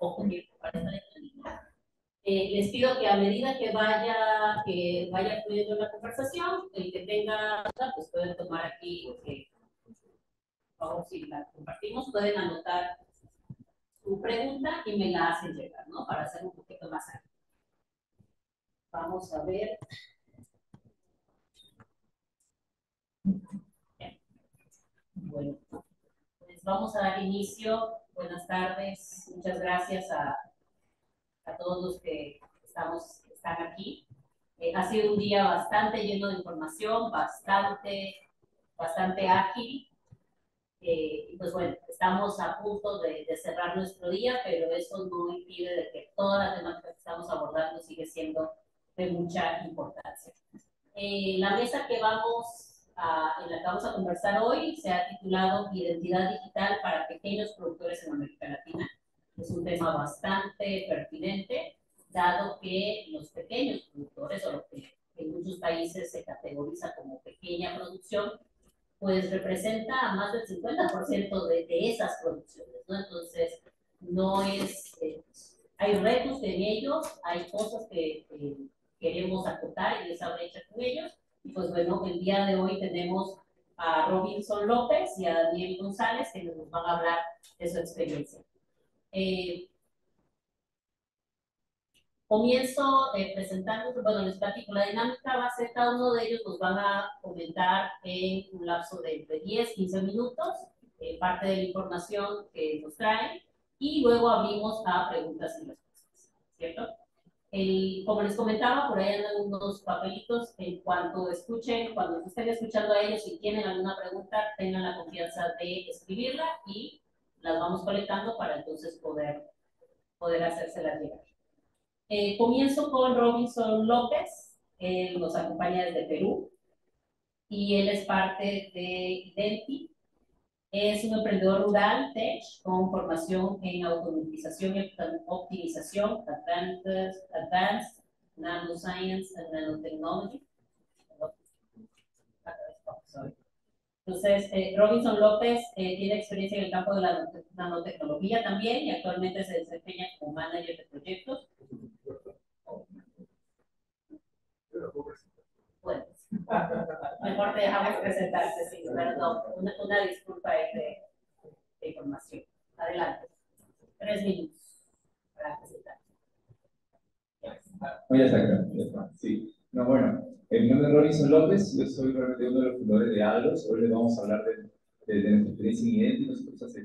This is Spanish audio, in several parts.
poco tiempo para esta dinámica. Les pido que a medida que vaya fluyendo la conversación, el que tenga duda, pues pueden tomar aquí, por favor, si la compartimos, pueden anotar su pregunta y me la hacen llegar, ¿no? Para hacer un poquito más ágil. Vamos a ver. Bueno, pues vamos a dar inicio. Buenas tardes. Muchas gracias a todos los que están aquí. Ha sido un día bastante lleno de información, bastante ágil. Y pues bueno, estamos a punto de cerrar nuestro día, pero eso no impide de que toda la temática que estamos abordando sigue siendo de mucha importancia. La mesa en la que vamos a conversar hoy se ha titulado Identidad Digital para Pequeños Productores en América Latina. Es un tema bastante pertinente, dado que los pequeños productores, o lo que en muchos países se categoriza como pequeña producción, pues representa a más del 50% de esas producciones, ¿no? Entonces, no es, hay retos en ellos, hay cosas que queremos acotar en esa brecha con ellos, y pues bueno, el día de hoy tenemos a Robinson López y a Daniel González, que nos van a hablar de su experiencia. Comienzo presentando, bueno, les platico, la dinámica va a ser, cada uno de ellos nos van a comentar en un lapso de entre 10-15 minutos, parte de la información que nos traen, y luego abrimos a preguntas y respuestas, ¿cierto? Como les comentaba, por ahí andan unos papelitos, en cuanto escuchen, cuando estén escuchando a ellos, si tienen alguna pregunta, tengan la confianza de escribirla y las vamos colectando para entonces poder hacérselas llegar. Comienzo con Robinson López, él nos acompaña desde Perú y él es parte de Identi. Es un emprendedor rural, tech, con formación en automatización y optimización, advanced nanoscience and nanotechnology. Entonces, Robinson López tiene experiencia en el campo de la nanotecnología también y actualmente se desempeña como manager de proyectos. Bueno, mejor te dejamos presentarte, sí, perdón, una disculpa de información. Adelante. 3 minutos para presentar. Ya está acá, ya está. Sí. No, bueno, mi nombre es Robinson López, yo soy realmente uno de los fundadores de Aglos. Hoy les vamos a hablar de nuestra experiencia en Identi. Nosotros hace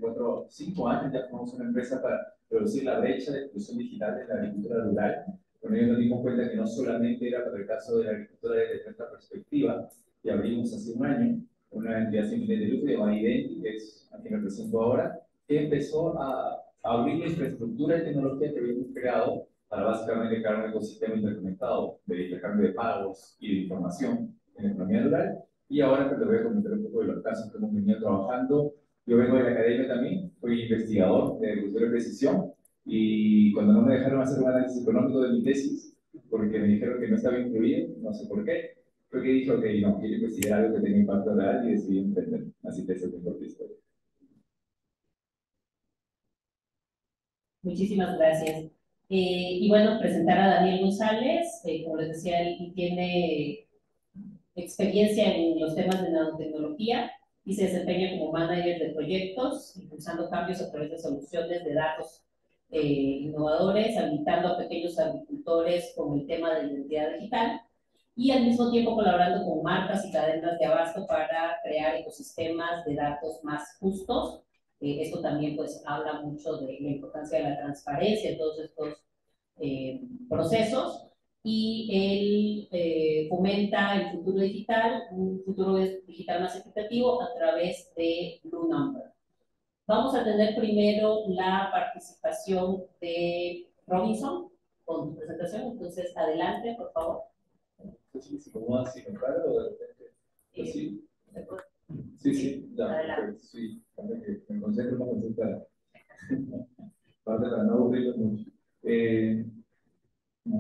5 años ya formamos una empresa para reducir la brecha de exclusión digital en la agricultura rural. Con ello nos dimos cuenta que no solamente era para el caso de la agricultura desde nuestra perspectiva, y abrimos hace un año una entidad sin fines de lucro llamada Identi, que es a quien represento ahora, que empezó a abrir la infraestructura y tecnología que habíamos creado para básicamente crear un ecosistema interconectado de intercambio de pagos y de información en la economía rural. Y ahora pues, les voy a comentar un poco de los casos que hemos venido trabajando. Yo vengo de la academia también, soy investigador de agricultura de precisión, y cuando no me dejaron hacer un análisis económico de mi tesis, porque me dijeron que no estaba incluido, no sé por qué, fue que dije, ok, no, quiero investigar algo que tenga impacto real y decidí emprender. Así que esa es mi propia historia. Muchísimas gracias. Y bueno, presentar a Daniel González, como les decía, él tiene experiencia en los temas de nanotecnología y se desempeña como manager de proyectos, impulsando cambios a través de soluciones de datos innovadores, habilitando a pequeños agricultores con el tema de la identidad digital y al mismo tiempo colaborando con marcas y cadenas de abasto para crear ecosistemas de datos más justos. Esto también pues habla mucho de la importancia de la transparencia en todos estos procesos, y él fomenta el futuro digital, un futuro digital más equitativo a través de Blue Number. Vamos a tener primero la participación de Robinson con tu presentación, entonces adelante, por favor. Sí, ¿cómo así? ¿Me paro o de repente? Sí. Sí, ya. Adelante. Sí, que me concentro más para no aburrirlo mucho. A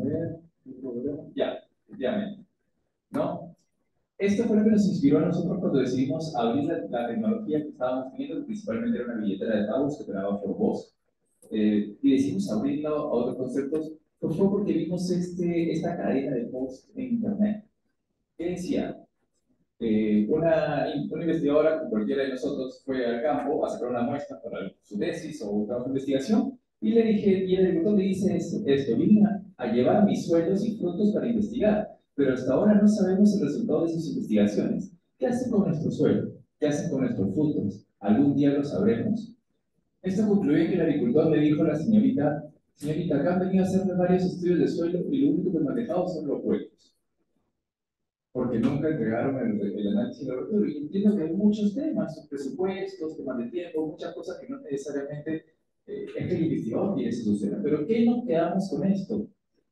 ver, ya, efectivamente. ¿No? Esto fue lo que nos inspiró a nosotros cuando decidimos abrir la tecnología que estábamos teniendo, que principalmente era una billetera de pagos que operaba por voz. y decidimos abrirlo a otros conceptos, pues fue porque vimos esta cadena de posts en Internet que decía, una investigadora, como cualquiera de nosotros, fue al campo a sacar una muestra para su tesis o un trabajo de investigación, y le dije, y el agricultor le dice esto, vine a llevar mis suelos y frutos para investigar, pero hasta ahora no sabemos el resultado de sus investigaciones. ¿Qué hacen con nuestro suelo? ¿Qué hacen con nuestros frutos? ¿Algún día lo sabremos? Esto concluye que el agricultor le dijo a la señorita, acá han venido a hacerme varios estudios de suelo y lo único que me han dejado son los huecos, porque nunca entregaron el análisis de laboratorio. Y entiendo que hay muchos temas, presupuestos, temas de tiempo, muchas cosas que no necesariamente es que el investigador quiere se solucionar. Pero ¿qué nos quedamos con esto?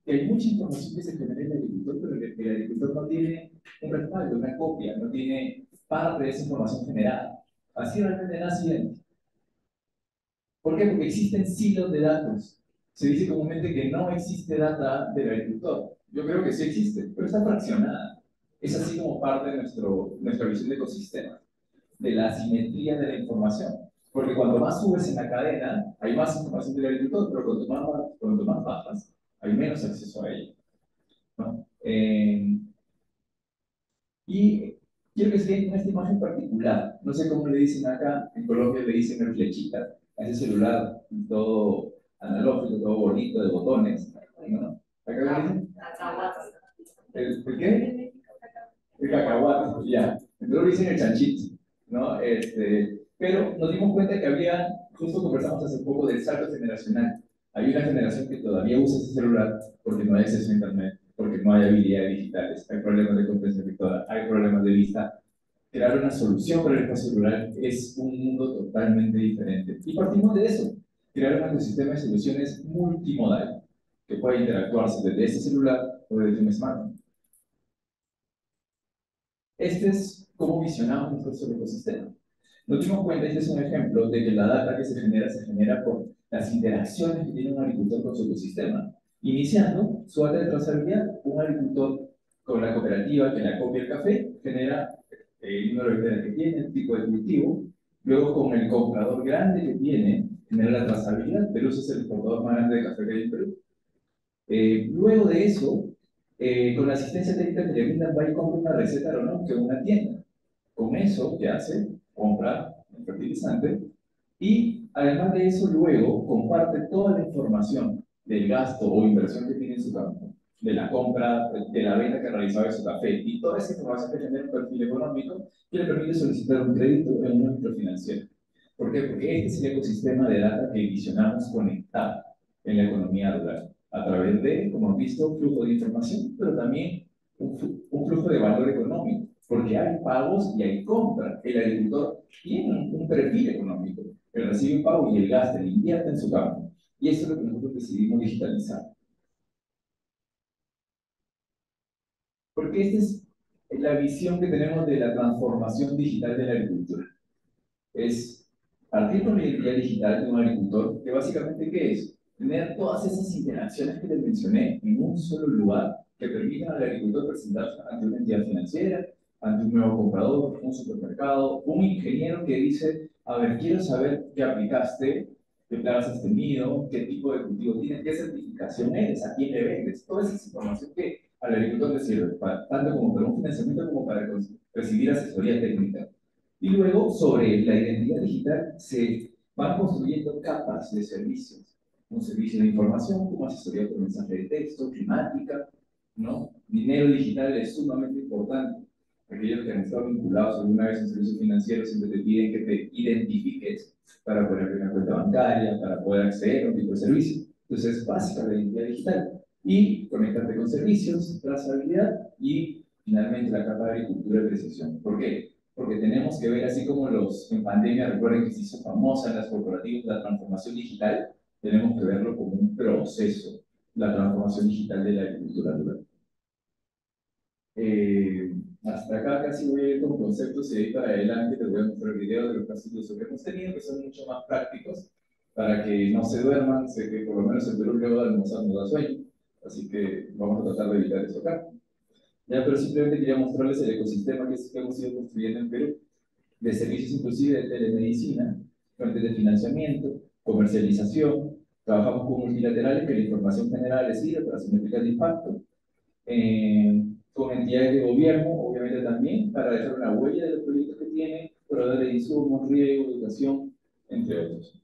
Que hay mucha información que se genera en el agricultor, pero el agricultor no tiene un respaldo, una copia, no tiene parte de esa información generada. Así realmente nace. ¿Por qué? Porque existen silos de datos. Se dice comúnmente que no existe data del agricultor. Yo creo que sí existe, pero está fraccionada. Es así como parte de nuestra visión de ecosistema, de la asimetría de la información. Porque cuando más subes en la cadena, hay más información del agricultor, pero cuando más bajas, hay menos acceso a ella, ¿no? Y quiero que se vean con esta imagen particular. No sé cómo le dicen acá, en Colombia le dicen el flechita, a ese celular todo analógico, todo bonito, de botones, ¿no? ¿Acá le dicen? ¿El qué? El cacahuate, ya. Entonces le dicen el chanchito, ¿no? Pero nos dimos cuenta que había, justo conversamos hace poco del salto generacional. Hay una generación que todavía usa ese celular porque no hay acceso a internet, porque no hay habilidades digitales, hay problemas de comprensión lectora, hay problemas de vista. Crear una solución para el espacio rural es un mundo totalmente diferente. Y partimos de eso, crear un ecosistema de soluciones multimodal, que pueda interactuarse desde ese celular o desde un smartphone. Este es cómo visionamos nuestro ecosistema. Nos dimos cuenta, este es un ejemplo, de que la data que se genera por las interacciones que tiene un agricultor con su ecosistema. Iniciando su data de trazabilidad, un agricultor con la cooperativa que le copia el café genera el número de hectáreas que tiene, el tipo de cultivo. Luego, con el comprador grande que tiene, genera la trazabilidad. Perú es el exportador más grande de café que hay en Perú. Luego de eso, con la asistencia técnica que le brindan, va y compra una receta agronómica en una tienda. Con eso, ¿qué hace? Compra el fertilizante y además de eso, luego comparte toda la información del gasto o inversión que tiene en su campo, de la compra, de la venta que realizaba de su café y toda esa información que genera un perfil económico que le permite solicitar un crédito en una microfinanciera. ¿Por qué? Porque este es el ecosistema de data que visionamos conectar en la economía rural a través de, como han visto, flujo de información, pero también un flujo de valor económico, porque hay pagos y hay compras. El agricultor tiene un perfil económico, él recibe un pago y él gasta, él invierte en su campo. Y eso es lo que nosotros decidimos digitalizar. Porque esta es la visión que tenemos de la transformación digital de la agricultura. Es partir con la identidad digital de un agricultor, que básicamente, ¿qué es? Tener todas esas interacciones que les mencioné en un solo lugar, que permitan al agricultor presentarse ante una entidad financiera, ante un nuevo comprador, un supermercado, un ingeniero que dice, a ver, quiero saber qué aplicaste, qué plagas has tenido, qué tipo de cultivo tienes, qué certificación eres, a quién le vendes. Toda esa información que al agricultor le sirve, tanto como para un financiamiento como para recibir asesoría técnica. Y luego, sobre la identidad digital, se van construyendo capas de servicios. Un servicio de información, como asesoría por mensaje de texto, climática, ¿no? Dinero digital es sumamente importante. Aquellos que han estado vinculados alguna vez en servicios financieros siempre te piden que te identifiques para poder abrir una cuenta bancaria, para poder acceder a un tipo de servicio. Entonces, es básica la identidad digital. Y conectarte con servicios, trazabilidad y finalmente la capa de agricultura de precisión. ¿Por qué? Porque tenemos que ver, así como en pandemia, recuerden que se hizo famosa en las corporativas la transformación digital, tenemos que verlo como un proceso, la transformación digital de la agricultura rural. Hasta acá casi voy a ir con conceptos y ahí para adelante les voy a mostrar videos de los casos que hemos tenido, que son mucho más prácticos, para que no se duerman. Sé que por lo menos el Perú luego de almorzar nos da sueño, así que vamos a tratar de evitar eso acá. Ya, pero simplemente quería mostrarles el ecosistema que hemos ido construyendo en Perú, de servicios inclusive de telemedicina, fuentes de financiamiento, comercialización, Trabajamos con multilaterales que la información general les sirve para hacer métricas de impacto. Con entidades de gobierno, obviamente también, para dejar una huella de los proyectos que tienen, proveedores de insumos, riego, educación, entre otros.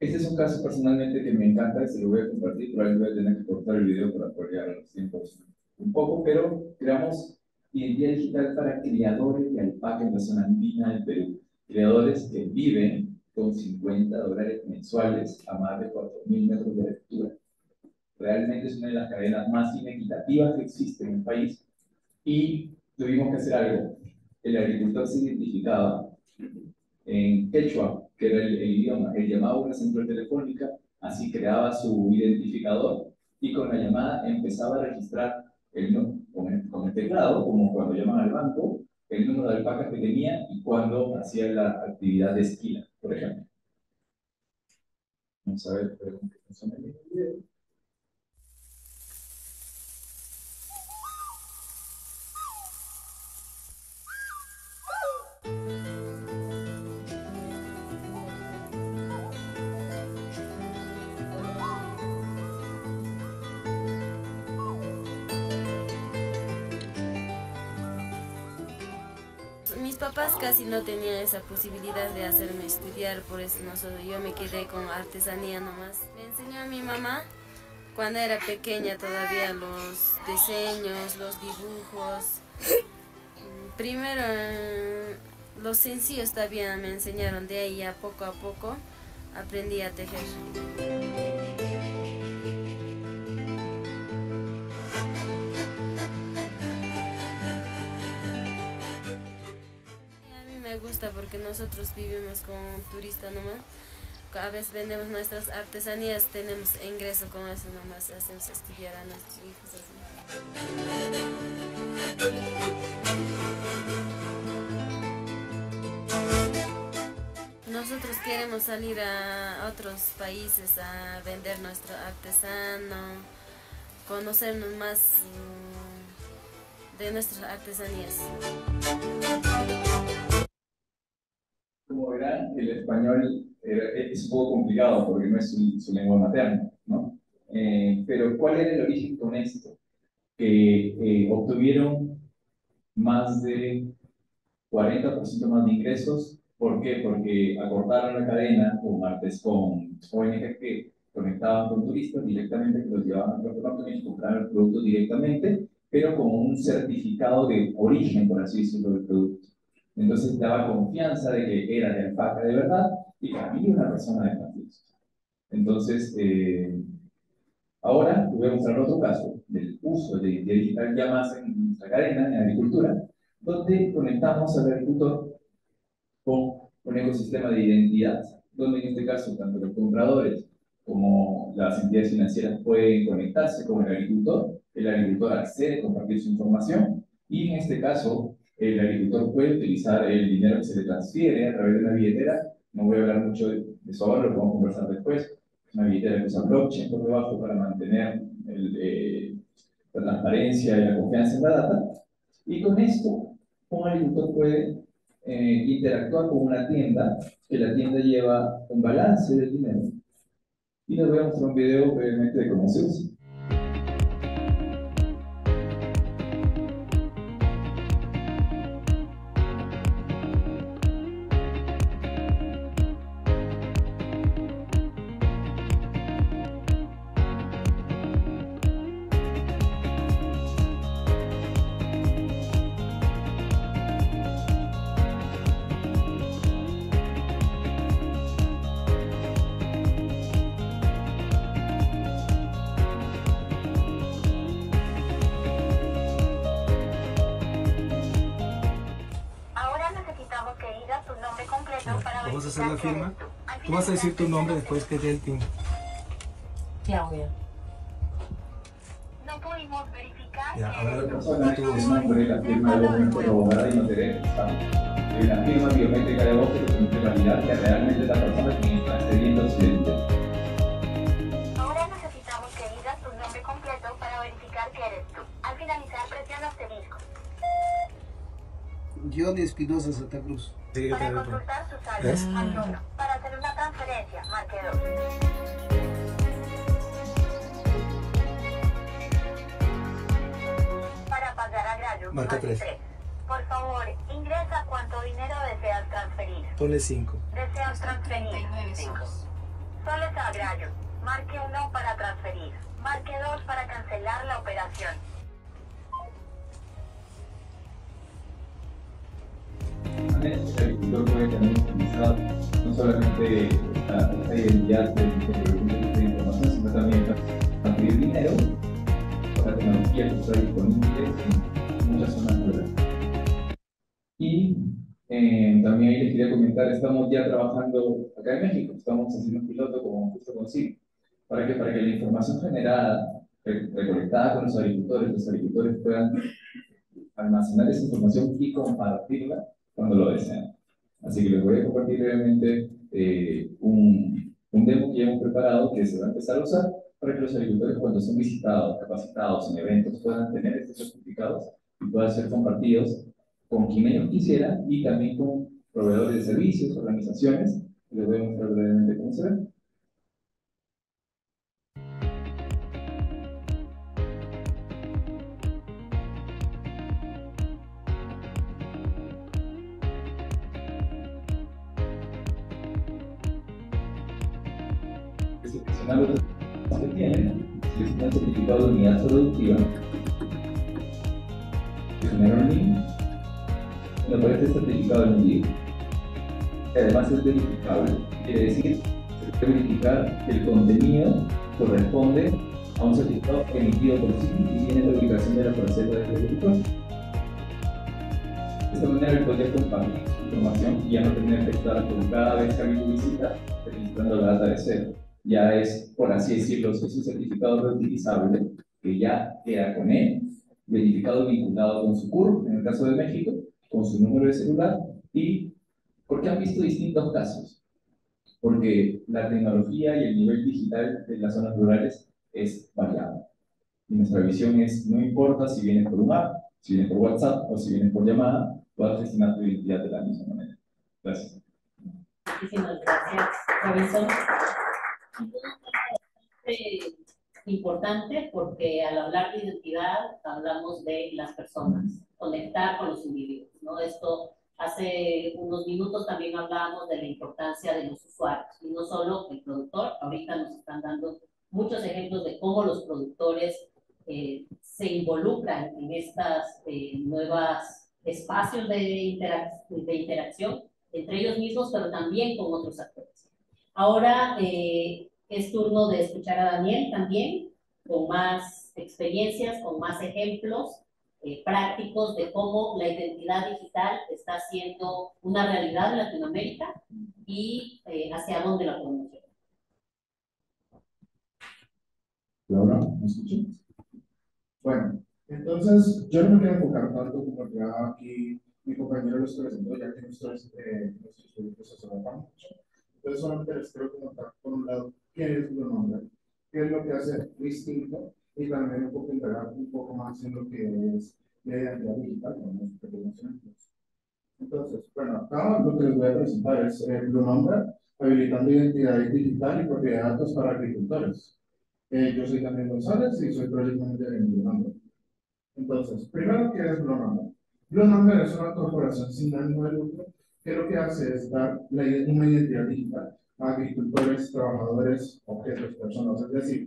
Este es un caso personalmente que me encanta y se lo voy a compartir, probablemente voy a tener que cortar el video para poder llegar a los tiempos un poco, pero creamos identidad digital para criadores de alpaca en la zona andina del Perú. Creadores que viven con $50 mensuales a más de 4.000 metros de altura. Realmente es una de las cadenas más inequitativas que existe en el país y tuvimos que hacer algo. El agricultor se identificaba en quechua, que era el idioma. Él llamaba a una central telefónica, así creaba su identificador y con la llamada empezaba a registrar con el teclado, como cuando llaman al banco, el número de alpacas que tenía y cuando hacía la actividad de esquila, por ejemplo. Vamos a ver, que funciona bien el video. Mis papás casi no tenían esa posibilidad de hacerme estudiar, por eso yo me quedé con artesanía nomás. Me enseñó a mi mamá cuando era pequeña todavía los diseños, los dibujos. Primero los sencillos todavía me enseñaron, de ahí ya poco a poco aprendí a tejer. Me gusta porque nosotros vivimos como turistas nomás. A veces vendemos nuestras artesanías, tenemos ingreso con eso nomás, hacemos estudiar a nuestros hijos así. Nosotros queremos salir a otros países a vender nuestro artesano, conocernos más de nuestras artesanías. Como verán, el español es un poco complicado porque no es su lengua materna, ¿no? Pero ¿cuál era el origen con esto? Que obtuvieron más de 40% más de ingresos. ¿Por qué? Porque acordaron la cadena con ONG que conectaban con turistas directamente, que los llevaban al departamento y compraban el producto directamente, pero con un certificado de origen, por así decirlo, del producto. Entonces daba confianza de que era de alpaca de verdad y que había una persona de confianza. Entonces, ahora voy a mostrar otro caso del uso de identidad digital ya más en nuestra cadena, en agricultura, donde conectamos al agricultor con un ecosistema de identidad, donde en este caso tanto los compradores como las entidades financieras pueden conectarse con el agricultor accede a compartir su información y en este caso el agricultor puede utilizar el dinero que se le transfiere a través de una billetera. No voy a hablar mucho de eso ahora, lo podemos conversar después. Es una billetera que usa blockchain por debajo para mantener la transparencia y la confianza en la data. Y con esto, un agricultor puede interactuar con una tienda, que la tienda lleva un balance del dinero. Y les voy a mostrar un video brevemente de cómo se usa. Vamos a hacer la firma. Tú vas a decir tu nombre después que dé el tiempo. Claudia. No pudimos verificar. Ya, ahora La persona que es nombre, la firma de documento corroborada y no la firma biométrica de voz que permite validar que realmente la persona quien está accediendo a su identidad. Ahora necesitamos que digas tu nombre completo para verificar que eres tú. Al finalizar, presiona asterisco. Johnny Espinosa, Santa Cruz. Sí, Para consultar sus saldos al 1. Para hacer una transferencia 2. Para pagar agrario, Marca 3. Por favor, ingresa cuánto dinero deseas transferir. Ponle 5. Deseas transferir 5 soles a agrario. Marque 1 para transferir. Marque 2 para cancelar la operación. El agricultor puede tener utilizado no solamente esta identidad de información, sino también transferir dinero por la tecnología que está disponible en muchas zonas rurales. Y también ahí les quería comentar, estamos ya trabajando acá en México, estamos haciendo un piloto como justo consigo, para que la información generada, recolectada con los agricultores puedan almacenar esa información y compartirla cuando lo deseen. Así que les voy a compartir brevemente un demo que ya hemos preparado que se va a empezar a usar para que los agricultores, cuando son visitados, capacitados en eventos, puedan tener estos certificados y puedan ser compartidos con quien ellos quisieran y también con proveedores de servicios, organizaciones. Les voy a mostrar brevemente cómo se ve. Seleccionar los que tienen, seleccionar el certificado de unidad productiva, seleccionar un link, me aparece el certificado de envío, que además es verificable, quiere decir se puede verificar que el contenido corresponde a un certificado emitido por sí y tiene la ubicación de la parcela del agricultor. De esta manera él podría compartir información y ya no tener que estar con cada vez que alguien lo visita registrando la data de cero. Ya es, por así decirlo, es un certificado reutilizable que ya queda con él, verificado y vinculado con su CURP, en el caso de México, con su número de celular. ¿Y por qué han visto distintos casos? Porque la tecnología y el nivel digital de las zonas rurales es variable. Y nuestra visión es, no importa si vienes por un app, si vienes por WhatsApp o si vienes por llamada, puedas gestionar tu identidad de la misma manera. Gracias. Muchísimas gracias, Robinson. Importante porque al hablar de identidad hablamos de las personas, conectar con los individuos, ¿no? Esto hace unos minutos también hablábamos de la importancia de los usuarios y no solo el productor. Ahorita nos están dando muchos ejemplos de cómo los productores se involucran en estas nuevas espacios de interacción entre ellos mismos, pero también con otros actores. Ahora es turno de escuchar a Daniel también, con más experiencias, con más ejemplos prácticos de cómo la identidad digital está siendo una realidad en Latinoamérica y hacia dónde la podemos llevar. Laura, ¿me escuchas? Bueno, entonces yo no me quiero enfocar tanto como ya aquí mi compañero los presentó, ya que nuestros productos se sobrepassan mucho. Entonces solamente les quiero comentar por un lado qué es Blue Number, qué es lo que hace distinto y también un poco integrar un poco más en lo que es la identidad digital con los pequeños ejemplos. Entonces, bueno, acá lo que les voy a presentar es Blue Number, habilitando identidad digital y propiedad de datos para agricultores. Yo soy Daniel González y soy Project Manager en Blue Number. Entonces, primero, ¿qué es Blue Number? Blue Number es una corporación sin ánimo de lucro que lo que hace es dar una identidad digital a agricultores, trabajadores, objetos, personas. Es decir,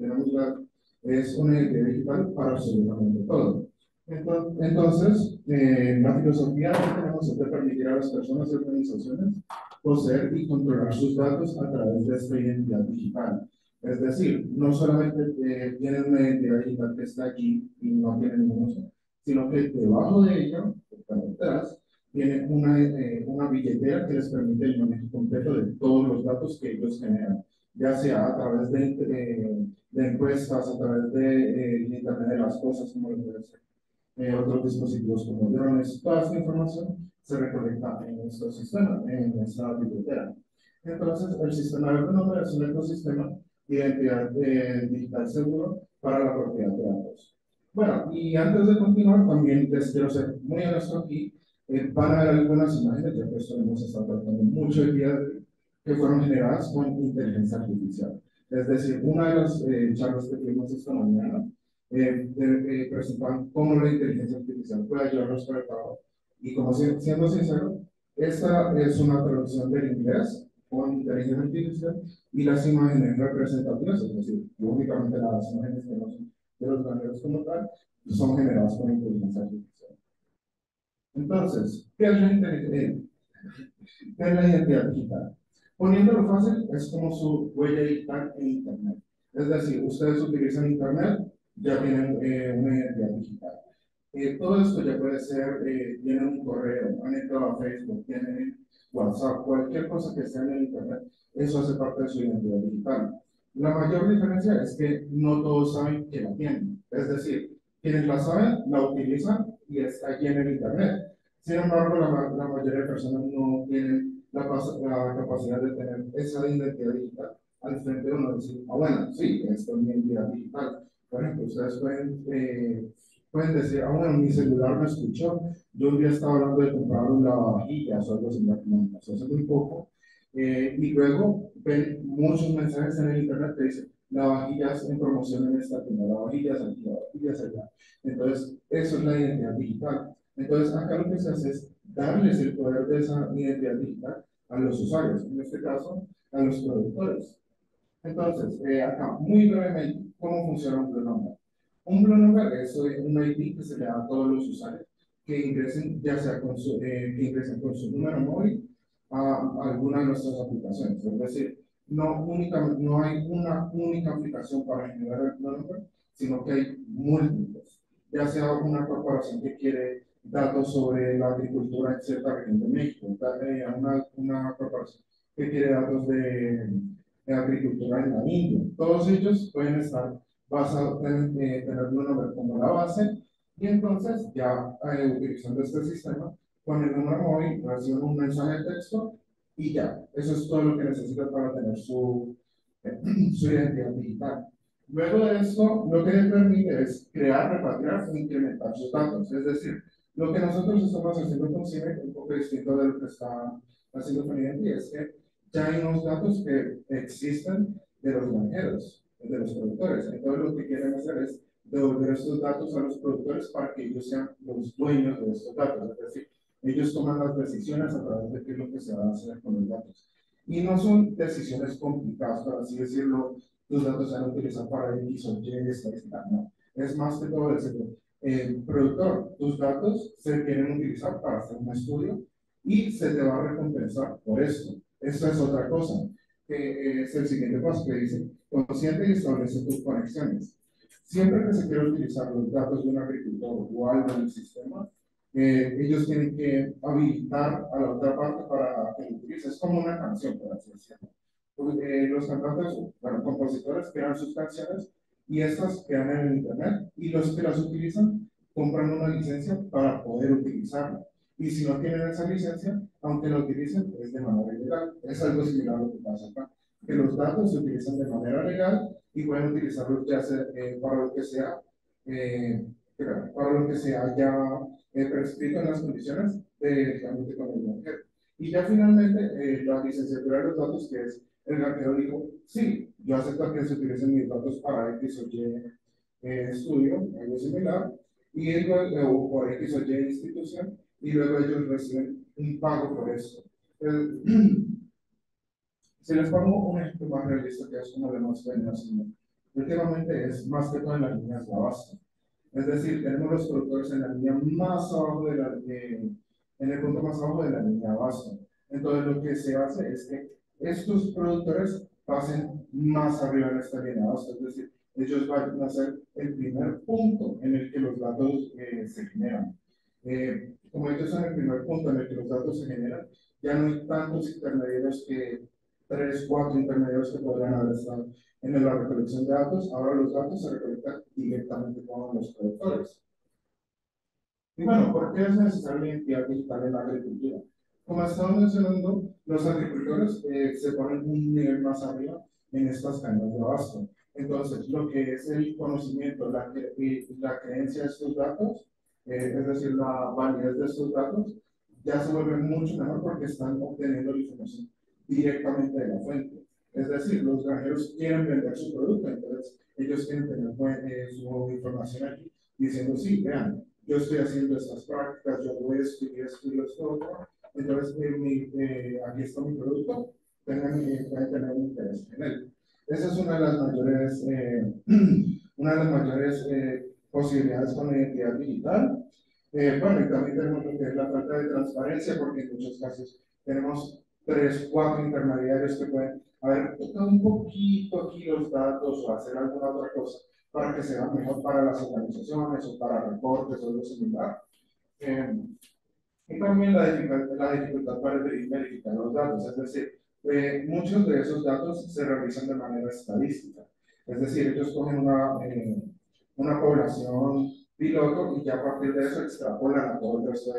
es una identidad digital para absolutamente todo. Entonces, la filosofía que tenemos es de permitir a las personas y organizaciones poseer y controlar sus datos a través de esta identidad digital. Es decir, no solamente tienen una identidad digital que está aquí y no tiene ningún uso, sino que debajo de ella, detrás, tiene una billetera que les permite el manejo completo de todos los datos que ellos generan, ya sea a través de encuestas, a través de Internet de las cosas, como lo puede ser, otros dispositivos como drones. Toda esta información se recolecta en nuestro sistema, en nuestra billetera. Entonces, el sistema de Blue es un ecosistema de identidad digital seguro para la propiedad de datos. Bueno, y antes de continuar, también les quiero ser muy honesto aquí. Van a ver algunas imágenes, ya que esto hemos estado tratando mucho el día de hoy. que fueron generadas con inteligencia artificial. Es decir, una de las charlas que tuvimos esta mañana presentan cómo la inteligencia artificial puede ayudarnos para el trabajo. Y como siendo sincero, esta es una traducción del inglés con inteligencia artificial y las imágenes representativas, es decir, únicamente las imágenes que no son de los ganaderos como tal, son generadas con inteligencia artificial. Entonces, ¿qué es la identidad digital? Poniéndolo fácil, es como su huella digital en Internet. Es decir, ustedes utilizan Internet, ya tienen una identidad digital. Todo esto ya puede ser, tienen un correo, han entrado a Facebook, tienen WhatsApp, cualquier cosa que sea en el Internet, eso hace parte de su identidad digital. La mayor diferencia es que no todos saben que la tienen. Es decir, quienes la saben, la utilizan y está allí en el Internet. Sin embargo, la mayoría de personas no tienen la capacidad de tener esa identidad digital al frente de uno y decir, ah, bueno, sí, esto es mi identidad digital. Por ejemplo, ustedes pueden decir, ah, bueno, mi celular me escuchó. Yo un día estaba hablando de comprar un lavavajillas o algo así, me pasó hace muy poco. Y luego ven muchos mensajes en el internet que dicen, lavavajillas en promoción en esta tienda, lavavajillas aquí, lavavajillas allá. Entonces, eso es la identidad digital. Entonces, acá lo que se hace es darles el poder de esa identidad digital a los usuarios, en este caso, a los productores. Entonces, acá, muy brevemente, ¿cómo funciona un Blue Number? Un Blue Number es un ID que se le da a todos los usuarios que ingresen, ya sea que ingresen con su número móvil a alguna de nuestras aplicaciones. Es decir, no hay una única aplicación para generar el Blue Number, sino que hay múltiples. Ya sea una corporación que quiere datos sobre la agricultura en cierta región de México, una corporación que quiere datos de agricultura en la India. Todos ellos pueden estar basados en tener un número como la base y entonces ya utilizando este sistema con el número móvil reciben un mensaje de texto y ya, eso es todo lo que necesitan para tener su identidad digital. Luego de esto, lo que les permite es crear, repatriar e incrementar sus datos. Es decir, lo que nosotros estamos haciendo con CIMEC, un poco distinto de lo que está haciendo con IDENTI, es que ya hay unos datos que existen de los granjeros, de los productores. Entonces lo que quieren hacer es devolver estos datos a los productores para que ellos sean los dueños de estos datos. Es decir, ellos toman las decisiones a través de qué es lo que se va a hacer con los datos. Y no son decisiones complicadas, por así decirlo, tus datos se van a utilizar para X o Y estadística, no. Es más que todo decirlo, productor, tus datos se quieren utilizar para hacer un estudio y se te va a recompensar por esto. Esa es otra cosa, que es el siguiente paso que dice, consciente y establece tus conexiones. Siempre que se quiere utilizar los datos de un agricultor o algo en el sistema, ellos tienen que habilitar a la otra parte para que lo utilice. Es como una canción, por así decirlo. Los cantantes, bueno, compositores crean sus canciones y estas quedan en el internet y los que las utilizan compran una licencia para poder utilizarla. Y si no tienen esa licencia, aunque la utilicen, es de manera ilegal. Es algo similar a lo que pasa acá, que los datos se utilizan de manera legal y pueden utilizarlos ya sea, para lo que sea, para lo que se haya prescrito en las condiciones del ámbito con el granjero. Y ya finalmente, la licenciatura de los datos, que es el granjero dijo, sí, yo acepto que se utilicen mis datos para X o Y estudio, algo similar, y luego, o por X o Y institución, y luego ellos reciben un pago por eso. Si les pongo un ejemplo más realista, que es como lo hemos venido haciendo, últimamente es más que todo en las líneas de abasto. Es decir, tenemos los productores en la línea más abajo en el punto más abajo de la línea de abasto. Entonces, lo que se hace es que estos productores pasen más arriba en esta línea de abasto. Es decir, ellos van a ser el primer punto en el que los datos se generan. Como ellos son el primer punto en el que los datos se generan, ya no hay tantos intermediarios que 3, 4 intermediarios que podrían haber estado en la recolección de datos. Ahora los datos se recolectan directamente con los productores. Y bueno, ¿por qué es necesaria la identidad digital en la agricultura? Como estamos mencionando, los agricultores se ponen un nivel más arriba en estas cadenas de abasto. Entonces, lo que es el conocimiento, la creencia de estos datos, es decir, la validez de estos datos, ya se vuelve mucho mejor porque están obteniendo la información directamente de la fuente. Es decir, los granjeros quieren vender su producto, entonces ellos quieren tener su información aquí, diciendo, sí, vean, yo estoy haciendo estas prácticas, yo hago esto y esto y esto otro, entonces aquí está mi producto, pueden tener un interés en él. Esa es una de las mayores, posibilidades con la identidad digital. Bueno, y también tenemos lo que es la falta de transparencia, porque en muchos casos tenemos 3, 4 intermediarios que pueden haber tocado un poquito aquí los datos o hacer alguna otra cosa para que sea mejor para las organizaciones o para reportes o algo similar. Y también la dificultad para verificar los datos, es decir, muchos de esos datos se realizan de manera estadística, es decir, ellos cogen una población piloto y ya a partir de eso extrapolan a todo el resto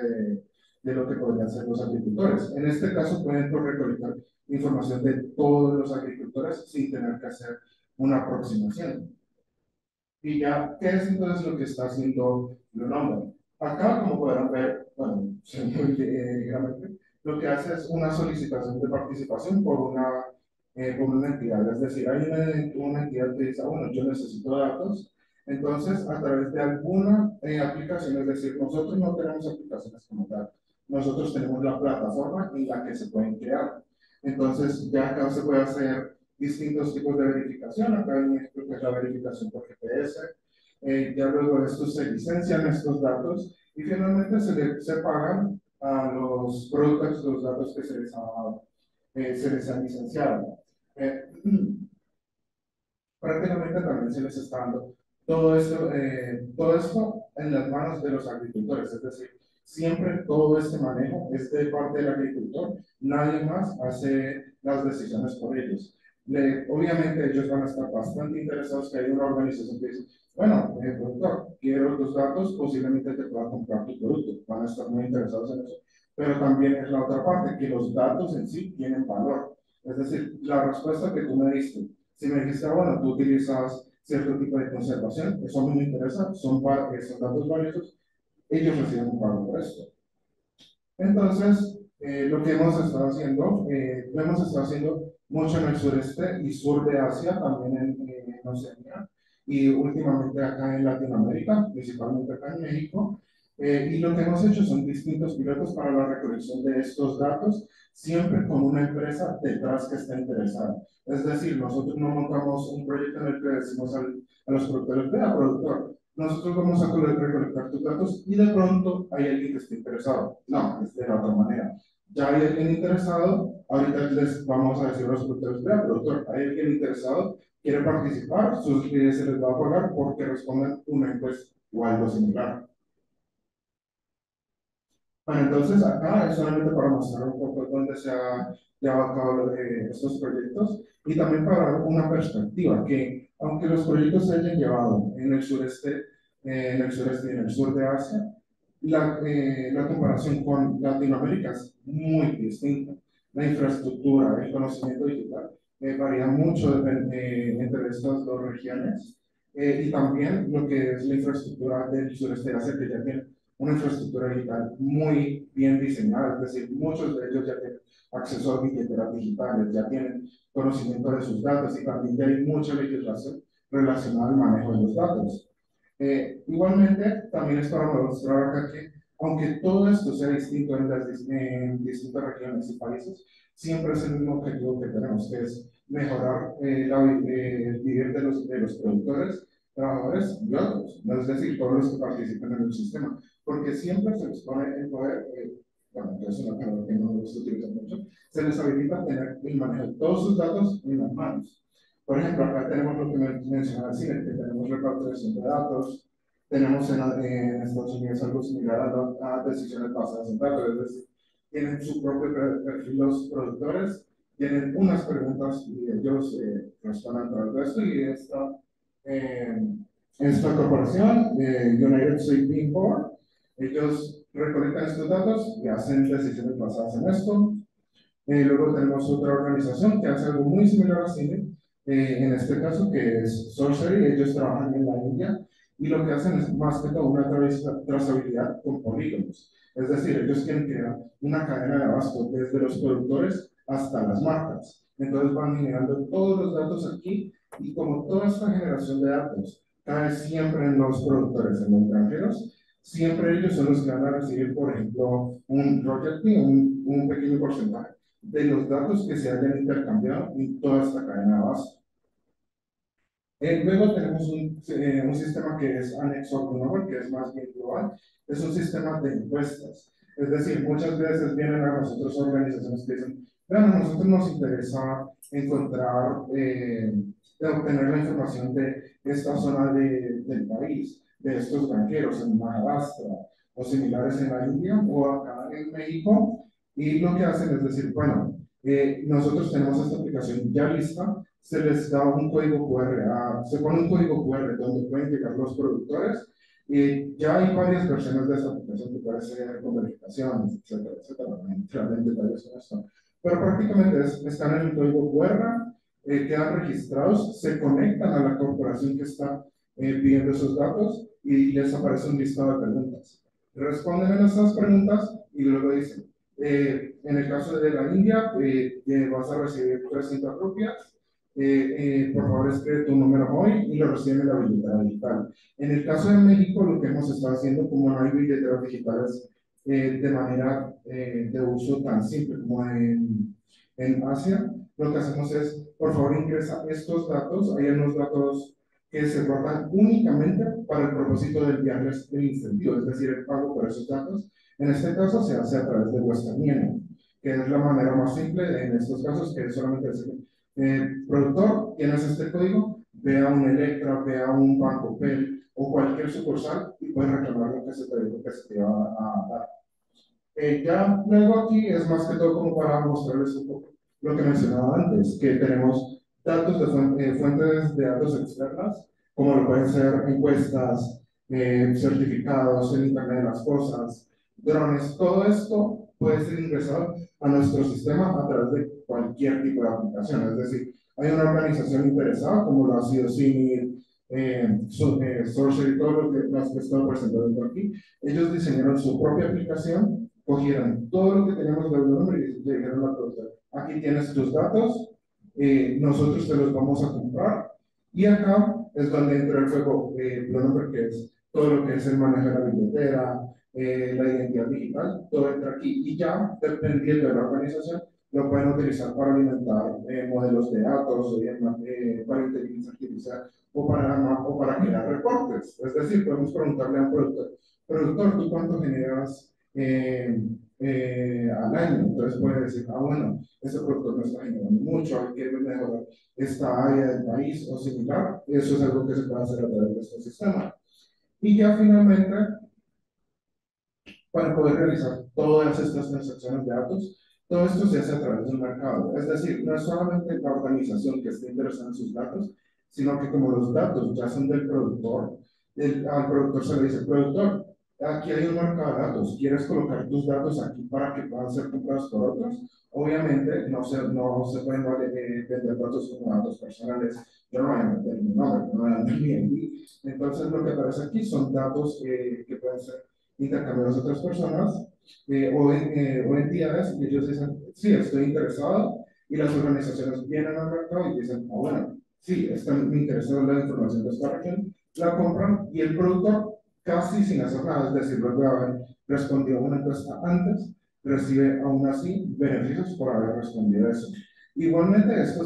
de lo que podrían ser los agricultores. En este caso pueden recolectar información de todos los agricultores sin tener que hacer una aproximación. Y ya, ¿qué es entonces lo que está haciendo Lunombre? Acá, como podrán ver, bueno, muy ligeramente, lo que hace es una solicitación de participación por una entidad. Es decir, hay una entidad que dice, bueno, yo necesito datos, entonces a través de alguna aplicación, es decir, nosotros no tenemos aplicaciones como tal, nosotros tenemos la plataforma en la que se pueden crear. Entonces, ya acá se puede hacer distintos tipos de verificación. Acá hay un ejemplo que es la verificación por GPS. Ya luego de esto se licencian estos datos y finalmente se pagan a los productores los datos que se les han licenciado. Prácticamente también se les está dando todo esto en las manos de los agricultores, es decir, siempre todo este manejo es de parte del agricultor, nadie más hace las decisiones por ellos. Obviamente ellos van a estar bastante interesados que haya una organización que dice, bueno, productor, quiero tus datos, posiblemente te pueda comprar tu producto, van a estar muy interesados en eso, pero también es la otra parte, que los datos en sí tienen valor, es decir, la respuesta que tú me diste, si me dijiste, bueno, tú utilizas cierto tipo de conservación, eso a mí me interesa, son datos valiosos, ellos reciben un pago por esto. Entonces, lo que hemos estado haciendo, lo hemos estado haciendo mucho en el sureste y sur de Asia, también en Oceanía, y últimamente acá en Latinoamérica, principalmente acá en México. Y lo que hemos hecho son distintos pilotos para la recolección de estos datos, siempre con una empresa detrás que está interesada. Es decir, nosotros no montamos un proyecto en el que decimos a los productores, vea, productor, nosotros vamos a recolectar tus datos y de pronto hay alguien que esté interesado. No, es de la otra manera. Ya hay alguien interesado, ahorita les vamos a decir a los productores, vea, productor, hay alguien interesado, quiere participar, se les va a pagar porque respondan una encuesta o algo similar. Bueno, entonces acá es solamente para mostrar un poco dónde se ha llevado a cabo estos proyectos y también para dar una perspectiva que aunque los proyectos se hayan llevado en el sureste y en el sur de Asia, la comparación con Latinoamérica es muy distinta. La infraestructura, el conocimiento digital varía mucho entre estas dos regiones y también lo que es la infraestructura del sureste de Asia que ya tiene una infraestructura digital muy bien diseñada, es decir, muchos de ellos ya tienen acceso a billeteras digitales, ya tienen conocimiento de sus datos y también ya hay mucha legislación relacionada al manejo de los datos. Igualmente, también es para mostrar acá que, aunque todo esto sea distinto en distintas regiones y países, siempre es el mismo objetivo que tenemos, que es mejorar el vivir de los productores, trabajadores y otros, ¿no? Es decir, todos los que participan en el sistema, porque siempre se les pone el poder, bueno, es una palabra que no me gusta utilizar mucho, se les habilita tener el manejo de todos sus datos en las manos. Por ejemplo, acá tenemos lo que mencionaba el CINE, que tenemos recapitulación de datos, tenemos en Estados Unidos algo similar a decisiones basadas en datos, es decir, tienen su propio perfil los productores, tienen unas preguntas y ellos responden a través de esto y esta corporación, United Soybean Board, ellos recolectan estos datos y hacen decisiones basadas en esto. Luego tenemos otra organización que hace algo muy similar a CINE, en este caso que es Sorcery, ellos trabajan en la India y lo que hacen es más que todo una trazabilidad con polígonos. Es decir, ellos quieren crear una cadena de abasto desde los productores hasta las marcas. Entonces van generando todos los datos aquí y como toda esta generación de datos cae siempre en los productores, en los granjeros, siempre ellos son los que van a recibir, por ejemplo, un royalty, un pequeño porcentaje de los datos que se hayan intercambiado en toda esta cadena de base. Luego tenemos un sistema que es anexo a Grenoble, que es más bien global. Es un sistema de encuestas. Es decir, muchas veces vienen a nosotros organizaciones que dicen, bueno, a nosotros nos interesa encontrar, obtener la información de esta zona del país, de estos granjeros en Maharashtra o similares en la India o acá en México. Y lo que hacen es decir, bueno, nosotros tenemos esta aplicación ya lista, se les da un código QR, se pone un código QR donde pueden llegar los productores. Ya hay varias versiones de esta aplicación que puede ser con verificaciones, etcétera, etcétera. No entrar en detalles con esto. Pero prácticamente están en el código QR, quedan registrados, se conectan a la corporación que está pidiendo esos datos y les aparece un listado de preguntas. Responden a esas preguntas y luego dicen, en el caso de la India, vas a recibir 300 rupias. Por favor, escribe tu número hoy y lo reciben en la billetera digital. En el caso de México, lo que hemos estado haciendo, como no hay billeteras digitales de manera de uso tan simple como en Asia, lo que hacemos es, por favor, ingresa estos datos. Hay unos datos que se guardan únicamente para el propósito de enviarles el incentivo, es decir, el pago por esos datos. En este caso se hace a través de Western Union, que es la manera más simple en estos casos, que es solamente decir, productor, tienes este código, ve a un Electra, ve a un Banco Pel o cualquier sucursal y puedes reclamar lo que se te dijo que se te iba a dar. Ya luego aquí es más que todo como para mostrarles un poco lo que mencionaba antes, que tenemos datos de fuentes de datos externas, como lo pueden ser encuestas, certificados, el Internet de las Cosas, drones, todo esto puede ser ingresado a nuestro sistema a través de cualquier tipo de aplicación. Es decir, hay una organización interesada, como lo ha sido CIMI, Sorcery y todo lo que nos he estado presentando aquí. Ellos diseñaron su propia aplicación, cogieron todo lo que teníamos de nombre y le dijeron a la productora, aquí tienes tus datos, nosotros te los vamos a comprar. Y acá es donde entra el juego Blue, que es todo lo que es el manejo de la billetera, la identidad digital, todo entra aquí. Y ya, dependiendo de la organización, lo pueden utilizar para alimentar modelos de datos, o bien, para inteligencia artificial o para crear reportes. Es decir, podemos preguntarle a un productor, ¿tú cuánto generas al año? Entonces puede decir, bueno, ese productor no está generando mucho, hay que mejorar esta área del país o similar. Eso es algo que se puede hacer a través de este sistema. Y ya finalmente, para poder realizar todas estas transacciones de datos, todo esto se hace a través de un mercado. Es decir, no es solamente la organización que esté interesada en sus datos, sino que como los datos ya son del productor, al productor se le dice, productor, aquí hay un mercado de datos, ¿quieres colocar tus datos aquí para que puedan ser comprados por otros? Obviamente no se pueden vender datos como datos personales, yo no voy a meter mi nombre, no voy a meter mi ID. Entonces lo que aparece aquí son datos que pueden ser intercambiados a otras personas o entidades, y ellos dicen, sí, estoy interesado, y las organizaciones vienen al mercado y dicen, bueno, sí, me interesa la información de esta región, la compran, y el productor, casi sin hacer nada, es decir, luego de haber respondido a una encuesta antes, recibe aún así beneficios por haber respondido eso. Igualmente, esto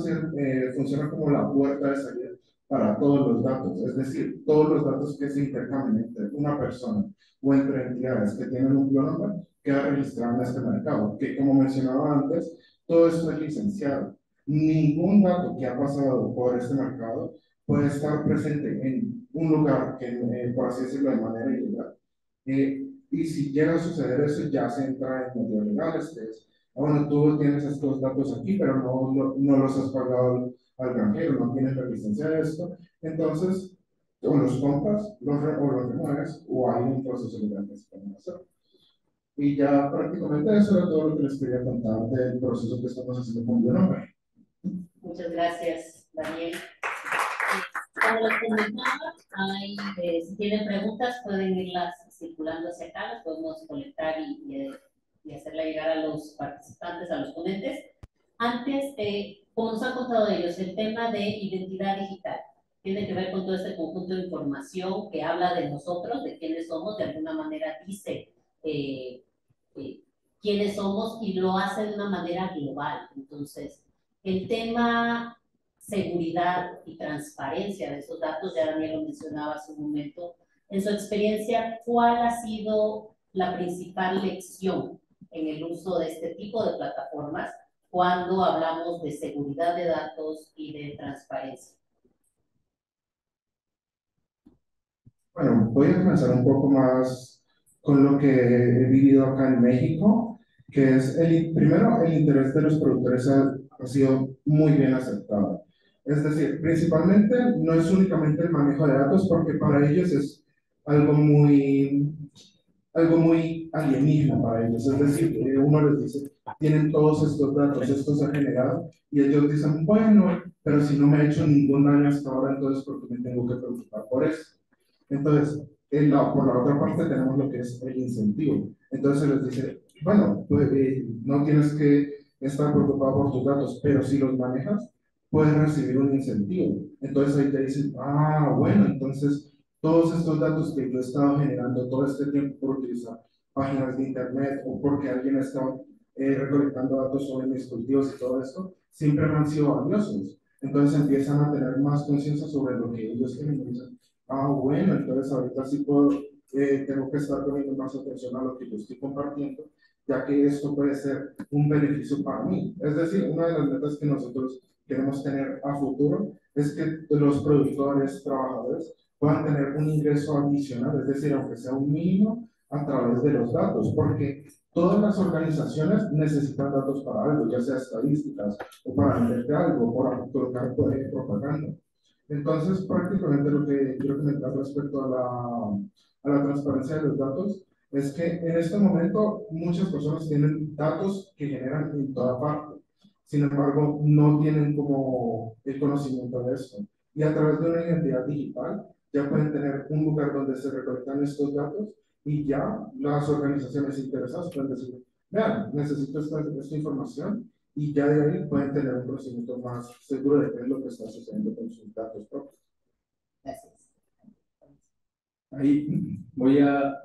funciona como la puerta de salida para todos los datos, es decir, todos los datos que se intercambian entre una persona o entre entidades que tienen un number queda registrado en este mercado, que como mencionaba antes, todo esto es licenciado. Ningún dato que ha pasado por este mercado puede estar presente en un lugar que, por así decirlo, de manera ilegal. Y si llega a suceder eso, ya se entra en medios legales, que es, bueno, tú tienes estos datos aquí, pero no los has pagado al granjero, no tienes la licencia de esto, entonces o los compras, o los remueves, o hay un proceso legal que se puede hacer. Y ya prácticamente eso era todo lo que les quería contar del proceso que estamos haciendo con Bionombre. Muchas gracias, Daniel. Como les comentaba, si tienen preguntas pueden irlas circulando hacia acá, las podemos colectar y hacerla llegar a los participantes, a los ponentes. Antes, como nos han contado ellos, el tema de identidad digital tiene que ver con todo este conjunto de información que habla de nosotros, de quiénes somos, de alguna manera dice eh, eh, quiénes somos y lo hace de una manera global. Entonces, el tema seguridad y transparencia de esos datos, ya Daniel lo mencionaba hace un momento, en su experiencia, ¿cuál ha sido la principal lección en el uso de este tipo de plataformas cuando hablamos de seguridad de datos y de transparencia? Bueno, voy a comenzar un poco más con lo que he vivido acá en México, que es primero el interés de los productores ha sido muy bien aceptado. Es decir, principalmente no es únicamente el manejo de datos, porque para ellos es algo muy, algo muy alienígena para ellos. Es decir, uno les dice, tienen todos estos datos, esto se ha generado, y ellos dicen, bueno, pero si no me ha hecho ningún daño hasta ahora, entonces ¿por qué me tengo que preocupar por eso? Entonces, por la otra parte tenemos lo que es el incentivo. Entonces se les dice, bueno, pues, no tienes que estar preocupado por tus datos, pero si los manejas, puedes recibir un incentivo. Entonces ahí te dicen, ah, bueno, entonces todos estos datos que yo he estado generando todo este tiempo por utilizar páginas de internet o porque alguien ha estado recolectando datos sobre mis cultivos y todo esto, siempre me han sido valiosos. Entonces empiezan a tener más conciencia sobre lo que ellos quieren. Y dicen, ah, bueno, entonces ahorita sí puedo, tengo que estar poniendo más atención a lo que yo estoy compartiendo, ya que esto puede ser un beneficio para mí. Es decir, una de las metas que nosotros queremos tener a futuro es que los productores, trabajadores, puedan tener un ingreso adicional, es decir, aunque sea un mínimo, a través de los datos, porque todas las organizaciones necesitan datos para algo, ya sea estadísticas o para venderte algo, o para colocar propaganda. Entonces, prácticamente lo que quiero comentar respecto a la transparencia de los datos es que en este momento muchas personas tienen datos que generan en toda parte. Sin embargo, no tienen como el conocimiento de esto. Y a través de una identidad digital ya pueden tener un lugar donde se recolectan estos datos y ya las organizaciones interesadas pueden decir, vean, necesito esta información y ya de ahí pueden tener un conocimiento más seguro de qué es lo que está sucediendo con sus datos propios. Gracias. Ahí voy a,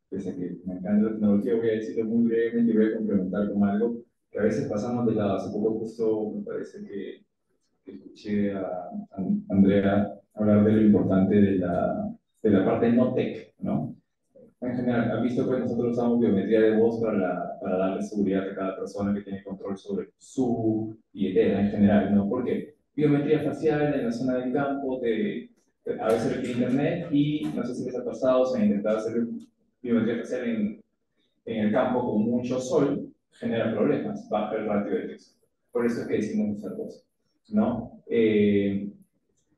pese a que me encanta la tecnología, voy a decirlo muy brevemente y voy a complementar con algo que a veces pasamos de lado. Hace poco justo me parece que escuché a Andrea hablar de lo importante de la parte no tech, ¿no? En general, han visto que nosotros usamos biometría de voz para darle seguridad a cada persona que tiene control sobre su billetera en general, ¿no? Porque biometría facial en la zona del campo, a veces requiere internet y no sé si les ha pasado, se ha intentado hacer biometría facial en el campo con mucho sol, genera problemas, baja el ratio de texto. Por eso es que decimos usar voz, ¿no?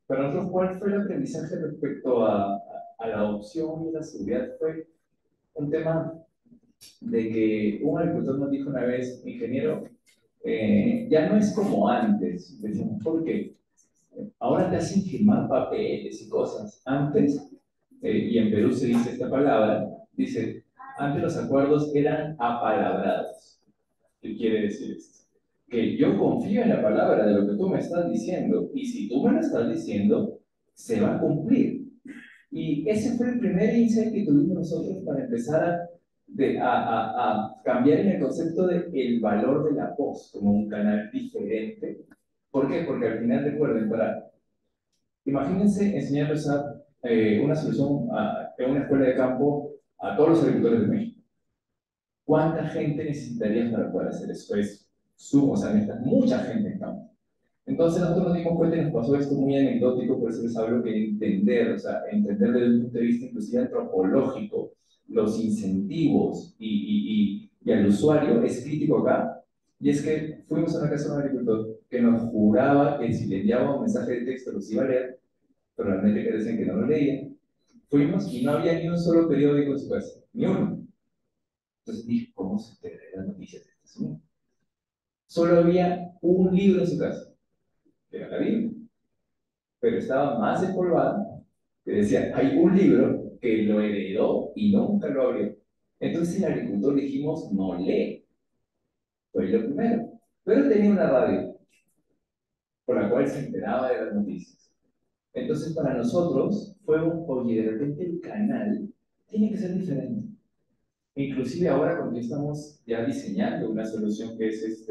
Para nosotros, ¿cuál fue el aprendizaje respecto a la adopción y la seguridad? Fue un tema de que un agricultor nos dijo una vez, ingeniero, ya no es como antes. Decimos, ¿por qué? Ahora te hacen firmar papeles y cosas. Antes, y en Perú se dice esta palabra, dice, antes los acuerdos eran apalabrados. ¿Qué quiere decir esto? Que yo confío en la palabra de lo que tú me estás diciendo, y si tú me lo estás diciendo, se va a cumplir. Y ese fue el primer insight que tuvimos nosotros para empezar a cambiar en el concepto de el valor de la voz como un canal diferente. ¿Por qué? Porque al final, recuerden, imagínense enseñarles una solución en una escuela de campo a todos los agricultores de México. ¿Cuánta gente necesitarías para poder hacer eso? O sea, necesitas mucha gente en campo. Entonces nosotros nos dimos cuenta y nos pasó esto muy anecdótico, por eso les hablo que entender, o sea, entender desde un punto de vista inclusive antropológico, los incentivos y al usuario es crítico acá. Y es que fuimos a una casa de un agricultor que nos juraba que si le enviaba un mensaje de texto los iba a leer, pero realmente que decían que no lo leían. Fuimos y no había ni un solo periódico en su casa, ni uno. Entonces dije, ¿cómo se enterará las noticias de este señor? Solo había un libro en su casa, que era la Biblia, pero estaba más empolvada, que decía, hay un libro que lo heredó y nunca lo abrió. Entonces el agricultor dijimos, no lee. Fue lo primero. pero él tenía una radio por la cual se enteraba de las noticias. Entonces, para nosotros fue un, oye, de repente el canal tiene que ser diferente. Inclusive ahora cuando estamos ya diseñando una solución que es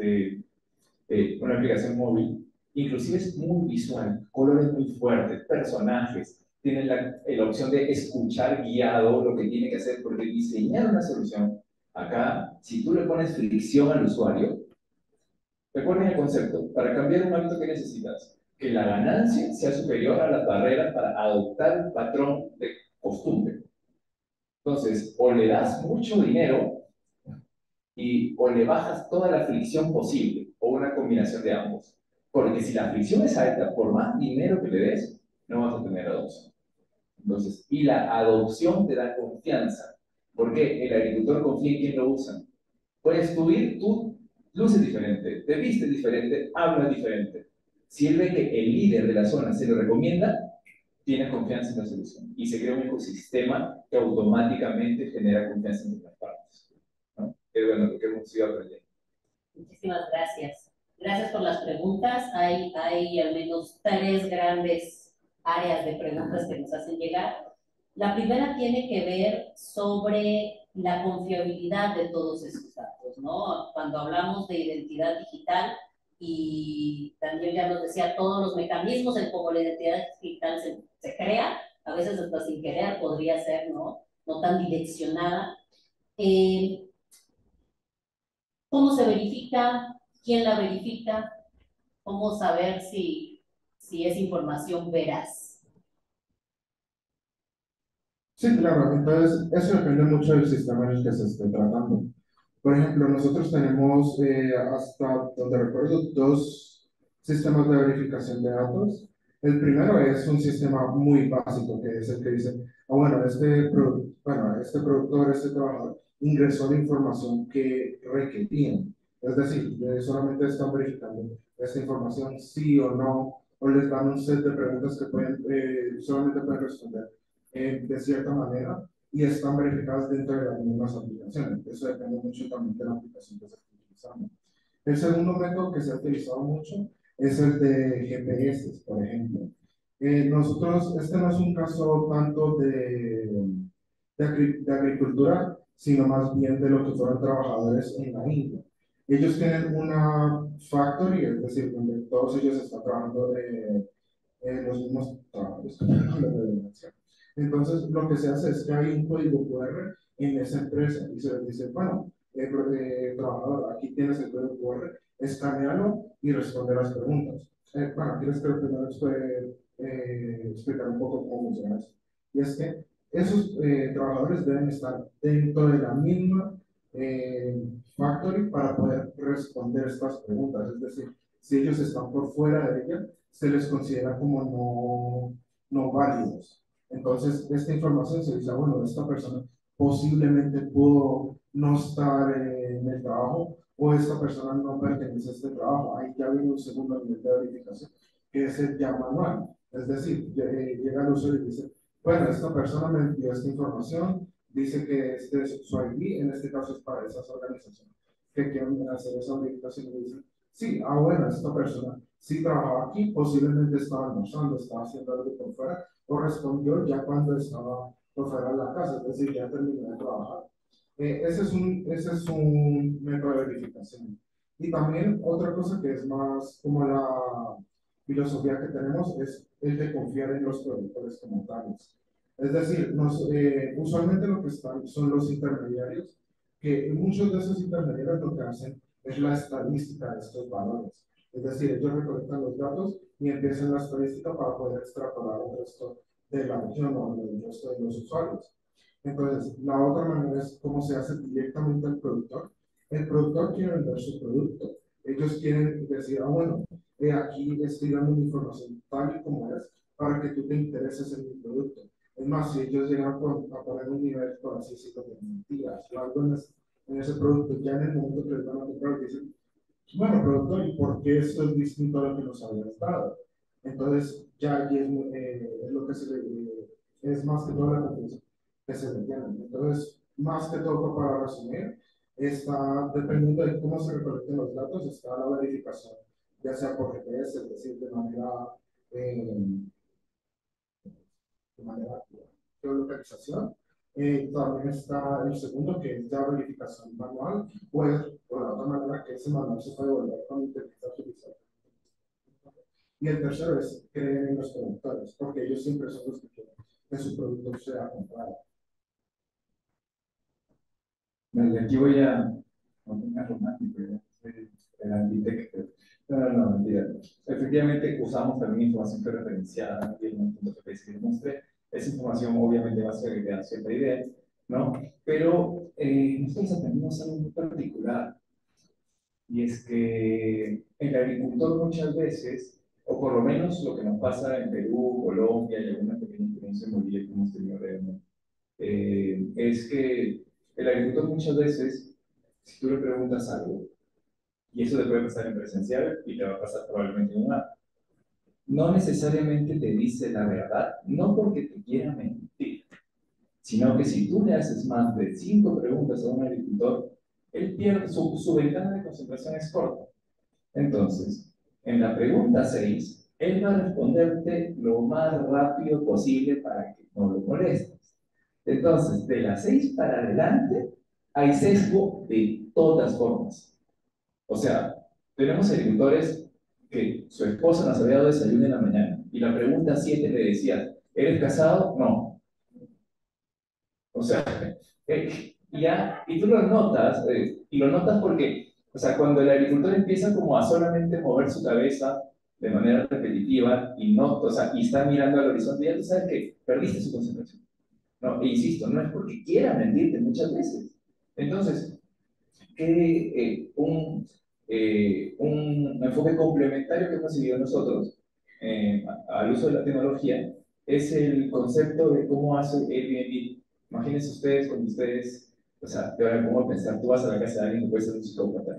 una aplicación móvil, inclusive es muy visual, colores muy fuertes, personajes, tienen la opción de escuchar guiado lo que tiene que hacer, porque diseñar una solución, acá, si tú le pones fricción al usuario, recuerden el concepto, para cambiar un hábito que necesitas, que la ganancia sea superior a las barreras para adoptar un patrón de costumbre. Entonces, o le das mucho dinero o le bajas toda la fricción posible, o una combinación de ambos. Porque si la fricción es alta, por más dinero que le des, no vas a tener adopción. Entonces, y la adopción te da confianza. ¿Por qué? El agricultor confía en quien lo usa. Puedes tú ir, tú luces diferente, te vistes diferente, hablas diferente. Si él ve que el líder de la zona se lo recomienda, tiene confianza en la solución. Y se crea un ecosistema que automáticamente genera confianza en las partes. ¿No? Es bueno lo que hemos ido aprendiendo. Muchísimas gracias. Gracias por las preguntas. Hay al menos 3 grandes áreas de preguntas que nos hacen llegar. La primera tiene que ver sobre la confiabilidad de todos esos datos, ¿no? Cuando hablamos de identidad digital, y también ya nos decía todos los mecanismos en cómo la identidad digital se crea, a veces hasta sin querer podría ser, ¿no? No tan direccionada. ¿Cómo se verifica? ¿Quién la verifica? ¿Cómo saber si es información veraz? Sí, claro, entonces eso depende mucho del sistema en el que se esté tratando. Por ejemplo, nosotros tenemos, hasta donde recuerdo, 2 sistemas de verificación de datos. El primero es un sistema muy básico, que es el que dice, bueno, este productor, este trabajador, ingresó la información que requerían. Es decir, solamente están verificando esta información sí o no, o les dan un set de preguntas que solamente pueden responder de cierta manera y están verificadas dentro de las mismas aplicaciones. Eso depende mucho también de la aplicación que se esté utilizando. El segundo método que se ha utilizado mucho es el de GPS, por ejemplo. Nosotros, este no es un caso tanto de agricultura, sino más bien de lo que fueron trabajadores en la India. Ellos tienen una factory, es decir, donde todos ellos están trabajando los mismos trabajos. Entonces, lo que se hace es que hay un código QR en esa empresa y se les dice, bueno, trabajador, aquí tienes el código QR, escanealo y responde las preguntas. Bueno, ¿quieres que primero explicar un poco cómo funciona eso? Y es que esos trabajadores deben estar dentro de la misma factory para poder responder estas preguntas. Es decir, si ellos están por fuera de ella, se les considera como no válidos. Entonces, esta información se dice, bueno, esta persona posiblemente pudo no estar en el trabajo o esta persona no pertenece a este trabajo. Ahí ya viene un segundo nivel de verificación, que es el ya manual. Es decir, llega el usuario y dice, bueno, esta persona me envió esta información, dice que este es su ID, en este caso es para esas organizaciones que quieren hacer esa verificación y dicen, sí, bueno, esta persona sí trabajaba aquí, posiblemente estaba almorzando, estaba haciendo algo por fuera, o respondió ya cuando estaba por fuera de la casa, es decir, ya terminó de trabajar. Ese es un método de verificación. Y también otra cosa que es más como la filosofía que tenemos es el de confiar en los productores como tales. Es decir, usualmente lo que están son los intermediarios, que muchos de esos intermediarios lo que hacen es la estadística de estos valores. Es decir, ellos recolectan los datos y empiezan la estadística para poder extrapolar el resto de la región o el resto de los usuarios. Entonces, la otra manera es cómo se hace directamente al productor. El productor quiere vender su producto. Ellos quieren decir, bueno, aquí estoy dando una información tal y como es para que tú te intereses en mi producto. Es más, si ellos llegan a poner un nivel, por así decirlo, de mentiras o algo en ese producto, ya en el momento que les van a comprar, dicen, bueno, productor, ¿y por qué esto es distinto a lo que nos habías dado? Entonces, ya allí es lo que es más que toda la confianza que se le tiene. Entonces, más que todo, para resumir, está, dependiendo de cómo se recolecten los datos, está la verificación, ya sea por GPS, es decir, de manera geolocalización. También está el segundo, que es ya verificación manual, pues, por la otra manera, que ese manual se puede volver con inteligencia artificial. Y el tercero es creer en los productores, porque ellos siempre son los que quieren que su producto sea comprado. Bueno, aquí voy a poner romántico, ¿ya? Soy el antitec. No, mentira. Efectivamente, usamos también información prereferenciada y el punto GPS que les mostré. Esa información obviamente va a ser que da cierta idea, ¿no? Pero nosotros aprendimos algo muy particular, y es que el agricultor muchas veces, o por lo menos lo que nos pasa en Perú, Colombia y alguna pequeña experiencia en Bolivia que hemos tenido realmente, es que el agricultor muchas veces, si tú le preguntas algo, y eso te puede pasar en presencial y te va a pasar probablemente en un app, no necesariamente te dice la verdad, no porque te quiera mentir, sino que si tú le haces más de 5 preguntas a un agricultor, él pierde, su ventana de concentración es corta. Entonces, en la pregunta 6, él va a responderte lo más rápido posible para que no lo molestes. Entonces, de las 6 para adelante, hay sesgo de todas formas. O sea, tenemos agricultores que su esposa nos había dado desayuno en la mañana y la pregunta 7 le decía, ¿eres casado? No. O sea, y tú lo notas, y lo notas porque, o sea, cuando el agricultor empieza como a solamente mover su cabeza de manera repetitiva y no, o sea, y está mirando al horizonte, ya tú sabes que perdiste su concentración. No, e insisto, no es porque quiera mentirte muchas veces. Entonces, un enfoque complementario que hemos seguido nosotros al uso de la tecnología es el concepto de cómo hace Airbnb. Imagínense ustedes, cuando ustedes, o sea, te van a cómo pensar, tú vas a la casa de alguien que puede ser un psicópata,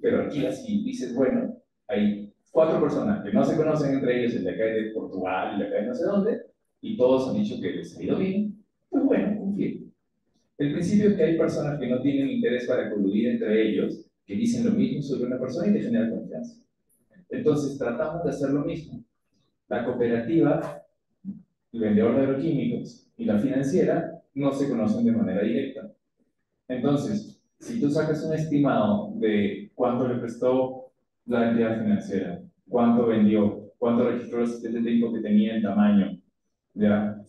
pero alquilas y dices, bueno, hay 4 personas que no se conocen entre ellos, el de acá es de Portugal, el de acá de no sé dónde, y todos han dicho que les ha ido bien, pues bueno, confíen. El principio es que hay personas que no tienen interés para coludir entre ellos, que dicen lo mismo sobre una persona y te genera confianza. Entonces, tratamos de hacer lo mismo. La cooperativa, el vendedor de agroquímicos y la financiera no se conocen de manera directa. Entonces, si tú sacas un estimado de cuánto le prestó la entidad financiera, cuánto vendió, cuánto registró el asistente técnico que tenía en tamaño, ¿ya?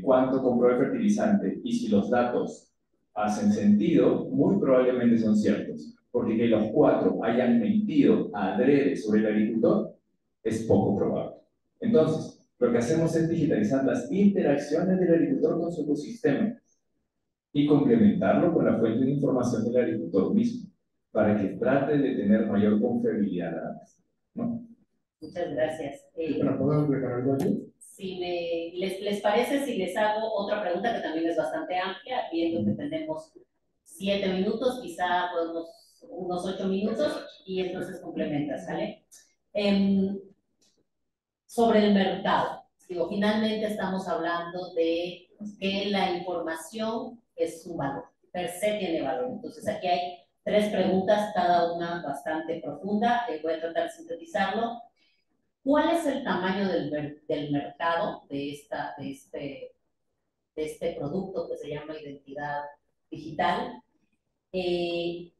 Cuánto compró el fertilizante, y si los datos hacen sentido, muy probablemente son ciertos, porque que los 4 hayan mentido adrede sobre el agricultor es poco probable. Entonces, lo que hacemos es digitalizar las interacciones del agricultor con su ecosistema y complementarlo con la fuente de información del agricultor mismo, para que trate de tener mayor confiabilidad, ¿no? Muchas gracias. ¿Puedo agregar algo allí? Si les parece, si les hago otra pregunta que también es bastante amplia, viendo que tenemos 7 minutos, quizá podemos unos 8 minutos, y entonces complementas, ¿sale? Sobre el mercado. Digo, finalmente estamos hablando de que la información es un valor, per se tiene valor. Entonces aquí hay 3 preguntas, cada una bastante profunda, voy a tratar de sintetizarlo. ¿Cuál es el tamaño del mercado de este producto que se llama identidad digital? ¿Qué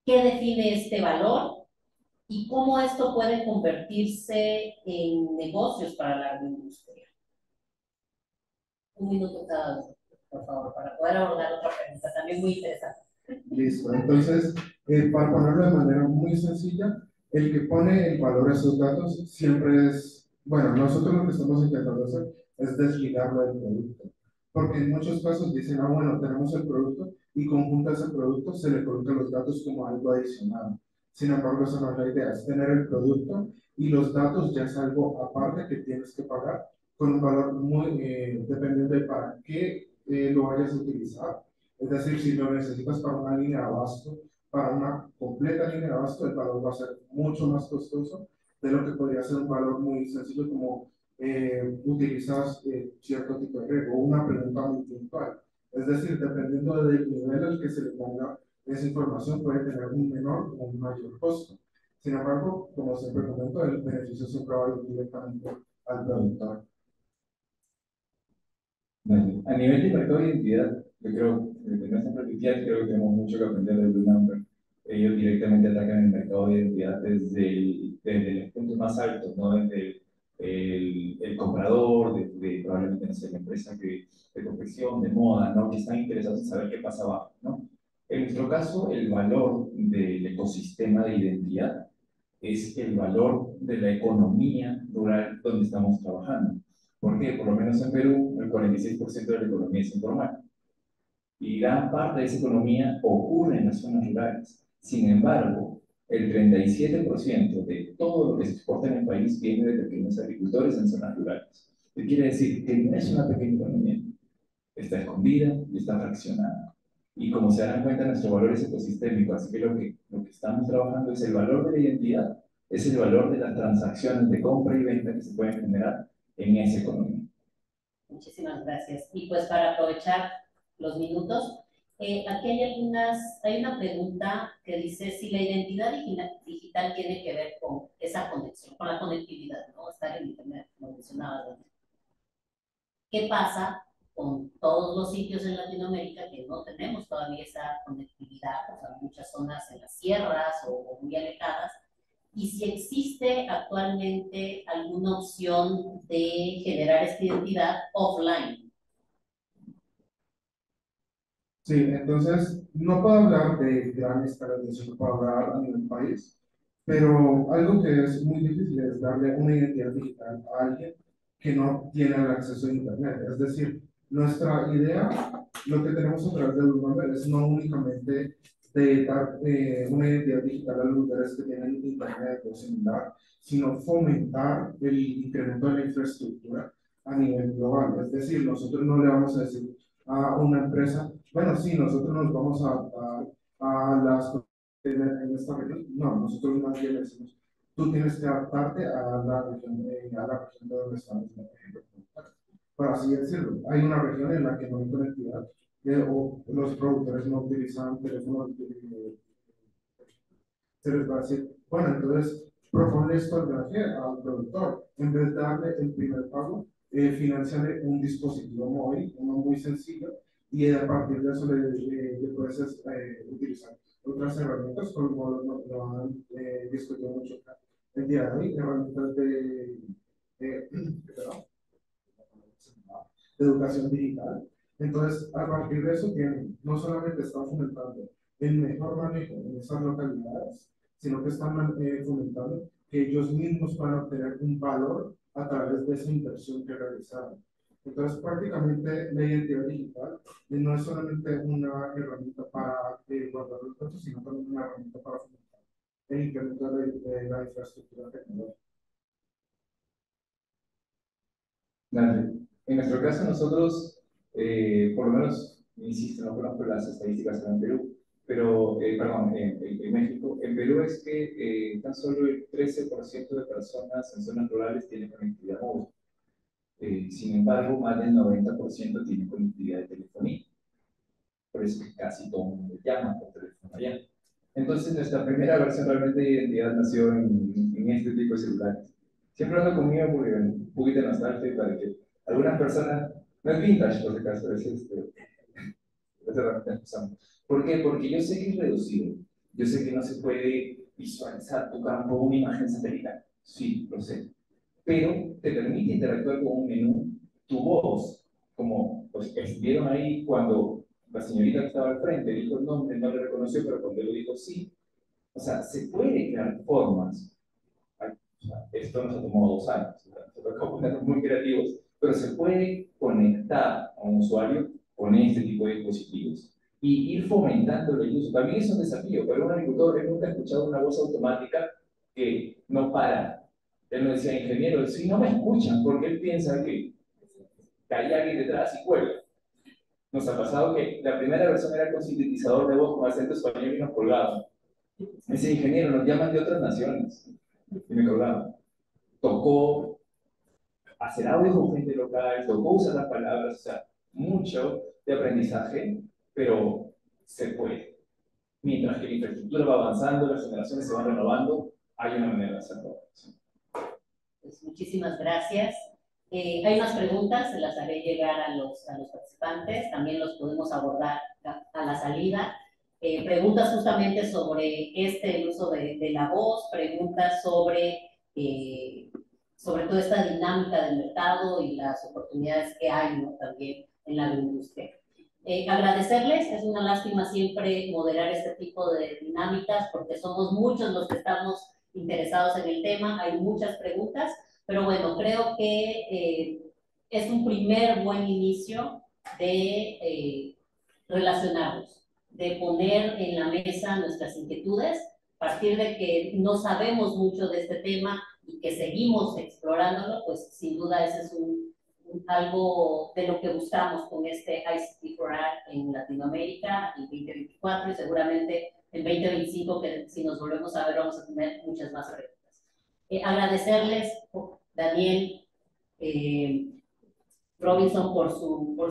define este valor? ¿Y cómo esto puede convertirse en negocios para la agroindustria? 1 minuto cada uno, por favor, para poder abordar otra pregunta, también muy interesante. Listo, entonces, para ponerlo de manera muy sencilla, el que pone el valor a esos datos siempre es, bueno, nosotros lo que estamos intentando hacer es desligarlo del producto, porque en muchos casos dicen, ah, bueno, tenemos el producto y conjunto a ese producto se le colocan los datos como algo adicional. Sin embargo, esa no es la idea, es tener el producto y los datos ya es algo aparte que tienes que pagar con un valor muy dependiente de para qué lo vayas a utilizar. Es decir, si lo necesitas para una línea de abasto, para una completa línea de abasto, el valor va a ser mucho más costoso de lo que podría ser un valor muy sencillo como utilizas cierto tipo de riego o una pregunta muy puntual. Es decir, dependiendo del nivel al que se le ponga esa información, puede tener un menor o un mayor costo. Sin embargo, como siempre comento, el beneficio siempre va a ir directamente al productor. Bueno, a nivel de mercado de identidad, yo creo, desde nuestra perspectiva, creo que tenemos mucho que aprender de Blue Number. Ellos directamente atacan el mercado de identidad desde los puntos más altos, ¿no? Desde el comprador, desde probablemente, no sé, la empresa de confección, de moda, ¿no? Que están interesados en saber qué pasa abajo, ¿no? En nuestro caso, el valor del ecosistema de identidad es el valor de la economía rural donde estamos trabajando. ¿Por qué? Por lo menos en Perú, el 46% de la economía es informal. Y gran parte de esa economía ocurre en las zonas rurales. Sin embargo, el 37% de todo lo que se exporta en el país viene de pequeños agricultores en zonas rurales. ¿Qué quiere decir? Que no es una pequeña economía. Está escondida y está fraccionada. Y como se darán cuenta, nuestro valor es ecosistémico. Así que lo que estamos trabajando es el valor de la identidad, es el valor de las transacciones de compra y venta que se pueden generar en esa economía. Muchísimas gracias. Y pues para aprovechar los minutos, aquí hay una pregunta que dice si la identidad digital tiene que ver con esa conexión, con la conectividad, ¿no? Estar en Internet, como mencionabas antes. ¿Qué pasa con todos los sitios en Latinoamérica que no tenemos todavía esa conectividad? O sea, muchas zonas en las sierras o muy alejadas. Y si existe actualmente alguna opción de generar esta identidad offline. Sí, entonces no puedo hablar de gran escala, no puedo hablar a nivel país, pero algo que es muy difícil es darle una identidad digital a alguien que no tiene el acceso a Internet. Es decir, nuestra idea, lo que tenemos a través del nombre es no únicamente de dar una identidad digital a los lugares que tienen Internet o similar, sino fomentar el incremento de la infraestructura a nivel global. Es decir, nosotros no le vamos a decir a una empresa, bueno, sí, nosotros nos vamos a adaptar a las cosas en esta región. No, nosotros más bien decimos, tú tienes que adaptarte a la región de donde estamos. Por así decirlo, hay una región en la que no hay conectividad o los productores no utilizan teléfonos, se les va a decir, bueno, entonces propone esto al productor, en vez de darle el primer pago, financiarle un dispositivo móvil, uno muy sencillo, y a partir de eso le puedes utilizar otras herramientas, como lo han discutido mucho acá el día de hoy, herramientas de, perdón, de educación digital. Entonces, a partir de eso, no solamente están fomentando el mejor manejo en esas localidades, sino que están fomentando que ellos mismos puedan obtener un valor a través de esa inversión que realizaron. Entonces, prácticamente la identidad digital no es solamente una herramienta para guardar los datos, sino también una herramienta para fomentar el incremento de la infraestructura tecnológica. Dale. En nuestro caso, nosotros, por lo menos, insisto, no conozco las estadísticas en Perú, pero, perdón, en México. En Perú es que tan solo el 13% de personas en zonas rurales tienen conectividad móvil. Sin embargo, más del 90% tienen conectividad de telefonía. Por eso que casi todo el mundo llama por teléfono allá. Entonces, nuestra primera versión realmente de identidad nació en este tipo de celulares. Siempre ando conmigo porque un poquito de nostalgia para que algunas personas, no es vintage por si acaso, es herramienta que usamos. ¿Por qué? Porque yo sé que es reducido. Yo sé que no se puede visualizar tu campo una imagen satelital. Sí, lo sé. Pero te permite interactuar con un menú, tu voz, como pues, vieron ahí cuando la señorita que estaba al frente dijo el nombre, no le reconoció, pero cuando lo dijo sí. O sea, se puede crear formas. Esto nos ha tomado 2 años, se tocó ponernos muy creativos, pero se puede conectar a un usuario con este tipo de dispositivos y ir fomentando el uso. También es un desafío, pero un agricultor él nunca ha escuchado una voz automática que no para. Él me decía, ingeniero, si no me escuchan, porque él piensa que hay alguien detrás y cuelga. Nos ha pasado que la primera versión era con sintetizador de voz con acento español y nos colgaban. Me decía, ingeniero, nos llaman de otras naciones. Y me colgaban. Tocó hacer audio con gente local, tocó usar las palabras, o sea, mucho de aprendizaje, pero se puede. Mientras que la infraestructura va avanzando, las generaciones se van renovando, hay una manera de hacerlo. Pues muchísimas gracias. Hay unas preguntas, se las haré llegar a los participantes, también los podemos abordar a la salida. Preguntas justamente sobre el uso de la voz, preguntas sobre toda esta dinámica del mercado y las oportunidades que hay, ¿no?, también en la agroindustria. Agradecerles, es una lástima siempre moderar este tipo de dinámicas porque somos muchos los que estamos interesados en el tema, hay muchas preguntas, pero bueno, creo que es un primer buen inicio de relacionarnos, de poner en la mesa nuestras inquietudes, a partir de que no sabemos mucho de este tema y que seguimos explorándolo, pues sin duda ese es algo de lo que buscamos con este ICT for Ag en Latinoamérica en 2024 y seguramente en 2025, que si nos volvemos a ver vamos a tener muchas más preguntas. Agradecerles, Daniel, Robinson, por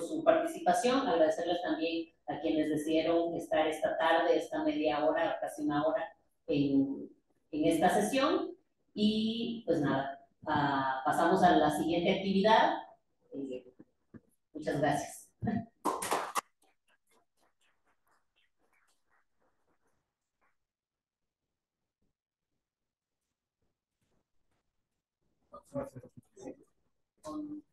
su participación, agradecerles también a quienes decidieron estar esta tarde, esta media hora, casi una hora en esta sesión y pues nada, pasamos a la siguiente actividad. Muchas gracias. Con